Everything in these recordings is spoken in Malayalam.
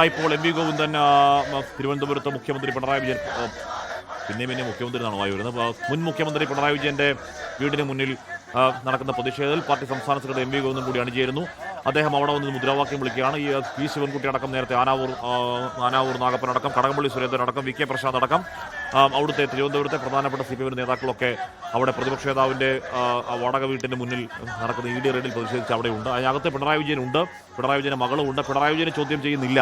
ഇപ്പോൾ എം വി ഗോവിന്ദൻ തിരുവനന്തപുരത്ത് മുഖ്യമന്ത്രി പിണറായി വിജയൻ പിന്നെ മുഖ്യമന്ത്രി എന്നാണ് വായി വരുന്നത്. മുൻ മുഖ്യമന്ത്രി പിണറായി വിജയന്റെ വീടിന് മുന്നിൽ നടക്കുന്ന പ്രതിഷേധത്തിൽ പാർട്ടി സംസ്ഥാന സെക്രട്ടറി എം വി ഗോവിന്ദൻ കൂടി അണിചേരുന്നു. അദ്ദേഹം അവിടെ വന്ന് മുദ്രാവാക്യം വിളിക്കുകയാണ്. ഈ പി ശിവൻകുട്ടി അടക്കം, നേരത്തെ ആനാവൂർ നാഗപ്പൻ അടക്കം, കടകംപള്ളി സുരേന്ദ്രൻ അടക്കം, വി കെ പ്രസാദ് അടക്കം, അവിടുത്തെ തിരുവനന്തപുരത്തെ പ്രധാനപ്പെട്ട CPM നേതാക്കളൊക്കെ അവിടെ പ്രതിപക്ഷ നേതാവിൻ്റെ വാടക വീട്ടിന് മുന്നിൽ നടക്കുന്ന ED റെയ്ഡിൽ പ്രതിഷേധിച്ച് അവിടെയുണ്ട്. അതിനകത്ത് പിണറായി വിജയനുണ്ട്, പിണറായി വിജയൻ്റെ മകളുമുണ്ട്. പിണറായി വിജയനെ ചോദ്യം ചെയ്യുന്നില്ല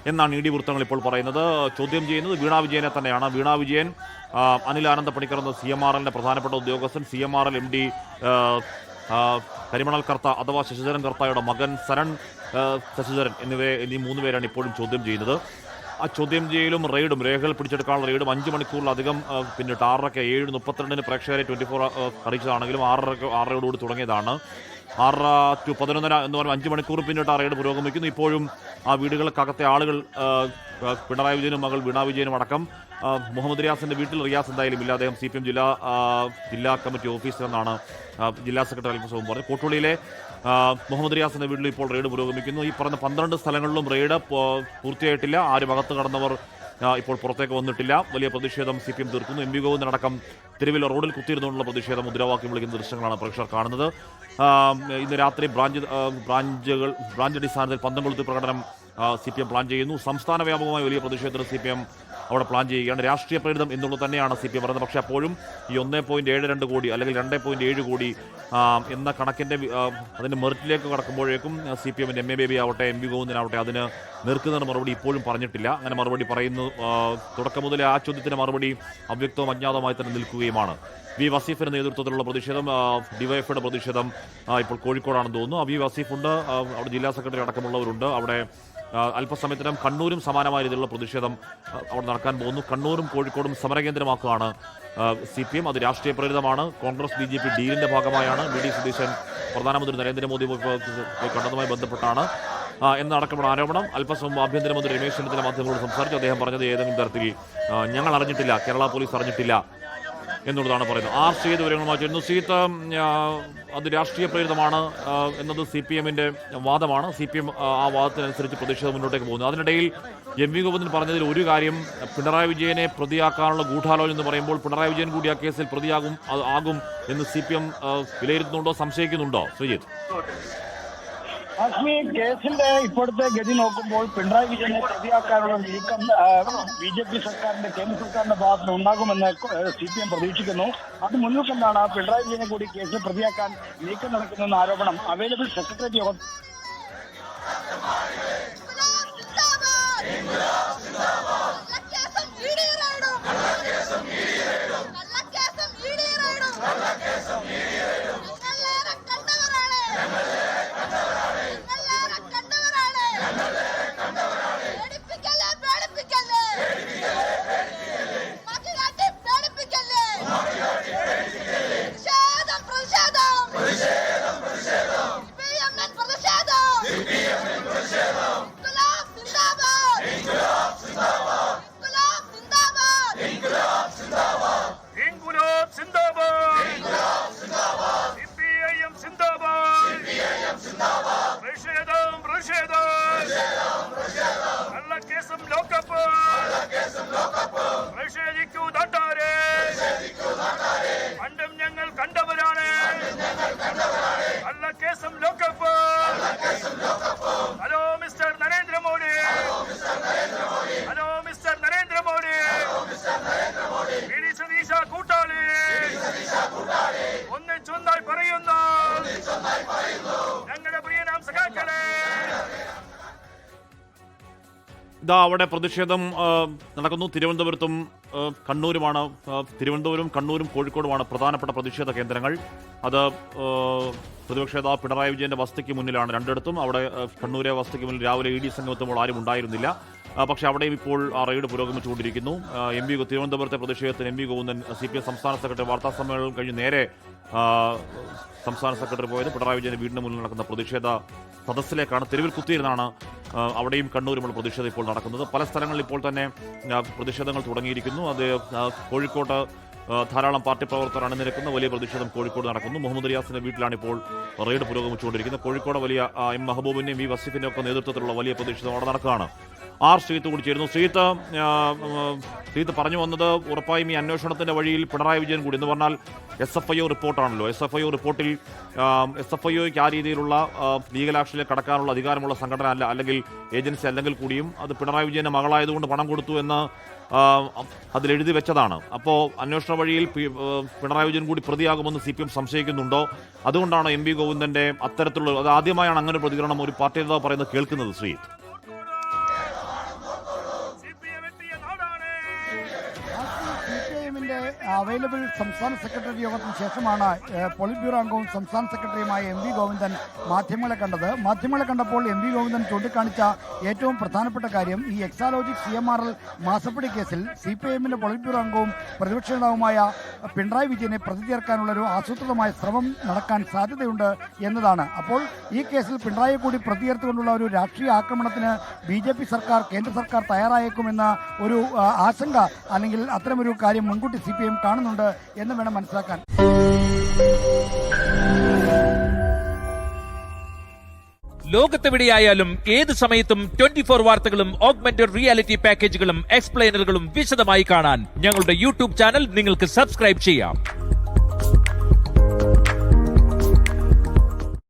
എന്നാണ് ED വൃത്തങ്ങൾ ഇപ്പോൾ പറയുന്നത്. ചോദ്യം ചെയ്യുന്നത് വീണാ വിജയനെ തന്നെയാണ്. വീണാ വിജയൻ, അനിൽ ആനന്ദ പണിക്കർ എന്ന CMRLന്റെ പ്രധാനപ്പെട്ട ഉദ്യോഗസ്ഥൻ, CMRL MD കരിമണൽ കർത്ത അഥവാ ശശിധരൻ കർത്തയുടെ മകൻ സരൺ ശശിധരൻ എന്നീ 3 പേരാണ് ഇപ്പോഴും ചോദ്യം ചെയ്യുന്നത്. ആ ചോദ്യം ചെയ്യലും റെയ്ഡും, രേഖകൾ പിടിച്ചെടുക്കാനുള്ള റെയ്ഡും 5 മണിക്കൂറിലധികം പിന്നിട്ട് 6:30 7:32 പ്രേക്ഷകരെ 24 അറിയിച്ചതാണെങ്കിലും 6:30 തുടങ്ങിയതാണ്. 6 to 11 എന്ന് പറഞ്ഞാൽ 5 മണിക്കൂർ പിന്നിട്ട് ആ റെയ്ഡ് പുരോഗമിക്കുന്നു. ഇപ്പോഴും ആ വീടുകൾക്കകത്തെ ആളുകൾ പിണറായി വിജയനും മകൾ വീണാ വിജയനും അടക്കം മുഹമ്മദ് റിയാസിൻ്റെ വീട്ടിൽ റിയാസ് എന്തായാലും ഇല്ല. അദ്ദേഹം CPM ജില്ലാ കമ്മിറ്റി ഓഫീസിലെന്നാണ് ജില്ലാ സെക്രട്ടറി അൽഫസവും പറഞ്ഞത്. കോട്ടുള്ളിയിലെ മുഹമ്മദ് റിയാസിൻ്റെ വീട്ടിൽ ഇപ്പോൾ റെയ്ഡ് പുരോഗമിക്കുന്നു. ഈ പറഞ്ഞ 12 സ്ഥലങ്ങളിലും റെയ്ഡ് പൂർത്തിയായിട്ടില്ല. ആരും അകത്ത് കടന്നവർ ഇപ്പോൾ പുറത്തേക്ക് വന്നിട്ടില്ല. വലിയ പ്രതിഷേധം CPM തീർക്കുന്നു. എം വി ഗോവിന്ദൻ അടക്കം തെരുവിൽ റോഡിൽ കുത്തിയിരുന്നുകൊണ്ടുള്ള പ്രതിഷേധം, മുദ്രാവാക്യം വിളിക്കുന്ന ദൃശ്യങ്ങളാണ് പ്രേക്ഷകർ കാണുന്നത്. ഇന്ന് രാത്രി ബ്രാഞ്ച് അടിസ്ഥാനത്തിൽ പന്തംകൊളുത്തി പ്രകടനം CPM പ്ലാൻ ചെയ്യുന്നു. സംസ്ഥാന വ്യാപകമായ വലിയ പ്രതിഷേധത്തിന് CPM അവിടെ പ്ലാൻ ചെയ്യുകയാണ്. രാഷ്ട്രീയ പ്രേരിതം എന്നുള്ളത് തന്നെയാണ് CPM പറയുന്നത്. പക്ഷേ അപ്പോഴും ഈ 1.72 കോടി അല്ലെങ്കിൽ 2.7 കോടി എന്ന കണക്കിൻ്റെ അതിൻ്റെ മെറിറ്റിലേക്ക് കടക്കുമ്പോഴേക്കും CPMൻ്റെ MA ബേബി ആവട്ടെ, എം വി ഗോവിന്ദനാവട്ടെ അതിന് നിൽക്കുന്നതിന് മറുപടി ഇപ്പോഴും പറഞ്ഞിട്ടില്ല. അങ്ങനെ മറുപടി പറയുന്നു. തുടക്കം മുതലേ ആ ചോദ്യത്തിന് മറുപടി അവ്യക്തവും അജ്ഞാതമായി തന്നെ നിൽക്കുകയുമാണ്. വി വസീഫിൻ്റെ നേതൃത്വത്തിലുള്ള പ്രതിഷേധം, ഡിവൈഎഫ്ഐയുടെ പ്രതിഷേധം ഇപ്പോൾ കോഴിക്കോടാണെന്ന് തോന്നുന്നു. വി വസീഫുണ്ട്, അവിടെ ജില്ലാ സെക്രട്ടറി അടക്കമുള്ളവരുണ്ട്. അവിടെ അല്പസമയത്തിനും കണ്ണൂരും സമാനമായ രീതിയിലുള്ള പ്രതിഷേധം അവിടെ നടക്കാൻ പോകുന്നു. കണ്ണൂരും കോഴിക്കോടും സമരകേന്ദ്രമാക്കുകയാണ് CPM. അത് രാഷ്ട്രീയ പ്രേരിതമാണ്. കോൺഗ്രസ് BJP ഡീലിൻ്റെ ഭാഗമായാണ്. VD സതീശൻ പ്രധാനമന്ത്രി നരേന്ദ്രമോദി കണ്ടതുമായി ബന്ധപ്പെട്ടാണ് എന്നടക്കമുള്ള ആരോപണം. അല്പസമയം ആഭ്യന്തരമന്ത്രി രമേശ് ചെന്നിത്തല മാധ്യമങ്ങളോട് സംസാരിച്ചു. അദ്ദേഹം പറഞ്ഞത് ഏതെങ്കിലും തരത്തിൽ ഞങ്ങൾ അറിഞ്ഞിട്ടില്ല, കേരള പോലീസ് അറിഞ്ഞിട്ടില്ല എന്നുള്ളതാണ് പറയുന്നത്. ശ്രീത് വിവരങ്ങളുമായി ചേരുന്നു. ശ്രീത്ത്, അത് രാഷ്ട്രീയ പ്രേരിതമാണ് എന്നത് CPMൻ്റെ വാദമാണ്. CPM ആ വാദത്തിനനുസരിച്ച് പ്രതിഷേധം മുന്നോട്ടേക്ക് പോകുന്നു. അതിനിടയിൽ എം വി ഗോവിന്ദൻ പറഞ്ഞതിൽ ഒരു കാര്യം, പിണറായി വിജയനെ പ്രതിയാക്കാനുള്ള ഗൂഢാലോചന എന്ന് പറയുമ്പോൾ പിണറായി വിജയൻ കൂടി ആ കേസിൽ പ്രതിയാകും ആകും എന്ന് CPM വിലയിരുത്തുന്നുണ്ടോ, സംശയിക്കുന്നുണ്ടോ ശ്രീജിത്ത്? കേസിന്റെ ഇപ്പോഴത്തെ ഗതി നോക്കുമ്പോൾ പിണറായി വിജയനെ പ്രതിയാക്കാനുള്ള നീക്കം BJP സർക്കാരിന്റെ, കേന്ദ്ര സർക്കാരിന്റെ ഭാഗത്ത് ഉണ്ടാകുമെന്ന് CPM പ്രതീക്ഷിക്കുന്നു. അത് മുന്നിൽ കണ്ടാണ് പിണറായി വിജയനെ കൂടി കേസിൽ പ്രതിയാക്കാൻ നീക്കം നടക്കുന്നെന്ന ആരോപണം അവൈലബിൾ സെക്രട്ടേറിയറ്റ് യോഗം അവിടെ പ്രതിഷേധം നടക്കുന്നു. തിരുവനന്തപുരത്തും കണ്ണൂരുമാണ്. തിരുവനന്തപുരം, കണ്ണൂരും കോഴിക്കോടുമാണ് പ്രധാനപ്പെട്ട പ്രതിഷേധ കേന്ദ്രങ്ങൾ. അത് പ്രതിപക്ഷ നേതാവ് പിണറായി വിജയന്റെ വസതിക്ക് മുന്നിലാണ് രണ്ടിടത്തും. അവിടെ കണ്ണൂരെ വസതിക്ക് മുന്നിൽ രാവിലെ ED സംഘം എത്തുമ്പോൾ ആരും ഉണ്ടായിരുന്നില്ല. പക്ഷേ അവിടെയും ഇപ്പോൾ ആ റെയ്ഡ് പുരോഗമിച്ചുകൊണ്ടിരിക്കുന്നു. തിരുവനന്തപുരത്തെ പ്രതിഷേധത്തിന് എം വി ഗോവിന്ദൻ, CPM സംസ്ഥാന സെക്രട്ടറി, വാർത്താ സമ്മേളനം കഴിഞ്ഞ് നേരെ സംസ്ഥാന സെക്രട്ടറി പോയത് പിണറായി വിജയന്റെ വീടിന് മുന്നിൽ നടക്കുന്ന പ്രതിഷേധ സദസ്സിലേക്കാണ്. തെരുവിൽ കുത്തിയിരുന്നാണ് അവിടെയും കണ്ണൂരുമുള്ള പ്രതിഷേധം ഇപ്പോൾ നടക്കുന്നത്. പല സ്ഥലങ്ങളിൽ ഇപ്പോൾ തന്നെ പ്രതിഷേധങ്ങൾ തുടങ്ങിയിരിക്കുന്നു. അത് കോഴിക്കോട്ട് ധാരാളം പാർട്ടി പ്രവർത്തകർ അണിനിരക്കുന്ന വലിയ പ്രതിഷേധം കോഴിക്കോട് നടക്കുന്നു. മുഹമ്മദ് റിയാസിന്റെ വീട്ടിലാണ് ഇപ്പോൾ റെയ്ഡ് പുരോഗമിച്ചുകൊണ്ടിരിക്കുന്നത്. കോഴിക്കോട് വലിയ M മെഹബൂബിന്റെയും വി വസീഫിന്റെയും ഒക്കെ നേതൃത്വത്തിലുള്ള വലിയ പ്രതിഷേധം അവിടെ നടക്കുകയാണ്. ആർ ശ്രീത്ത് കൂടി ചേരുന്നു. ശ്രീത്ത് പറഞ്ഞു വന്നത് ഉറപ്പായും ഈ അന്വേഷണത്തിന്റെ വഴിയിൽ പിണറായി വിജയൻ കൂടി എന്ന് പറഞ്ഞാൽ SFIO റിപ്പോർട്ടാണല്ലോ. SFIO റിപ്പോർട്ടിൽ SFIOയ്ക്ക് ആ രീതിയിലുള്ള ലീഗൽ ആക്ഷനിലേക്ക് കടക്കാനുള്ള അധികാരമുള്ള സംഘടന അല്ല, അല്ലെങ്കിൽ ഏജൻസി അല്ലെങ്കിൽ കൂടിയും അത് പിണറായി വിജയന്റെ മകളായതുകൊണ്ട് പണം കൊടുത്തു എന്ന് അതിലെഴുതി വെച്ചതാണ്. അപ്പോൾ അന്വേഷണ വഴിയിൽ പിണറായി വിജയൻ കൂടി പ്രതിയാകുമെന്ന് CPM സംശയിക്കുന്നുണ്ടോ? അതുകൊണ്ടാണ് MV ഗോവിന്ദന്റെ അത്തരത്തിലുള്ള, അത് ആദ്യമായാണ് അങ്ങനെ പ്രതികരണം ഒരു പാർട്ടി നേതാവ് പറയുന്നത് കേൾക്കുന്നത്. ശ്രീത്ത്, അവൈലബിൾ സംസ്ഥാന സെക്രട്ടറി യോഗത്തിന് ശേഷമാണ് പോളിറ്റ് ബ്യൂറോ അംഗവും സംസ്ഥാന സെക്രട്ടറിയുമായ MV ഗോവിന്ദൻ മാധ്യമങ്ങളെ കണ്ടത്. മാധ്യമങ്ങളെ കണ്ടപ്പോൾ MV ഗോവിന്ദൻ ചൂണ്ടിക്കാണിച്ച ഏറ്റവും പ്രധാനപ്പെട്ട കാര്യം ഈ എക്സാലോജിക് CMRL മാസപ്പടി കേസിൽ CPIMന്റെ പോളിറ്റ് ബ്യൂറോ അംഗവും പ്രതിപക്ഷ നേതാവുമായ പിണറായി വിജയനെ പ്രതി ചേർക്കാനുള്ള ഒരു ആസൂത്രിതമായ ശ്രമം നടക്കാൻ സാധ്യതയുണ്ട് എന്നതാണ്. അപ്പോൾ ഈ കേസിൽ പിണറായിയെ കൂടി പ്രതി ചേർത്തുകൊണ്ടുള്ള ഒരു രാഷ്ട്രീയ ആക്രമണത്തിന് BJP സർക്കാർ, കേന്ദ്ര സർക്കാർ തയ്യാറായേക്കുമെന്ന ഒരു ആശങ്ക അല്ലെങ്കിൽ അത്തരമൊരു കാര്യം മുൻകൂട്ടി CPM കാണുന്നുണ്ട് എന്ന് വേണം മനസ്സിലാക്കാൻ. ലോകത്തെവിടെയായാലും ഏത് സമയത്തും 24 വാർത്തകളും ഓഗ്മെന്റഡ് റിയാലിറ്റി പാക്കേജുകളും എക്സ്പ്ലെയിനറുകളും വിശദമായി കാണാൻ ഞങ്ങളുടെ YouTube ചാനൽ നിങ്ങൾക്ക് സബ്സ്ക്രൈബ് ചെയ്യാം.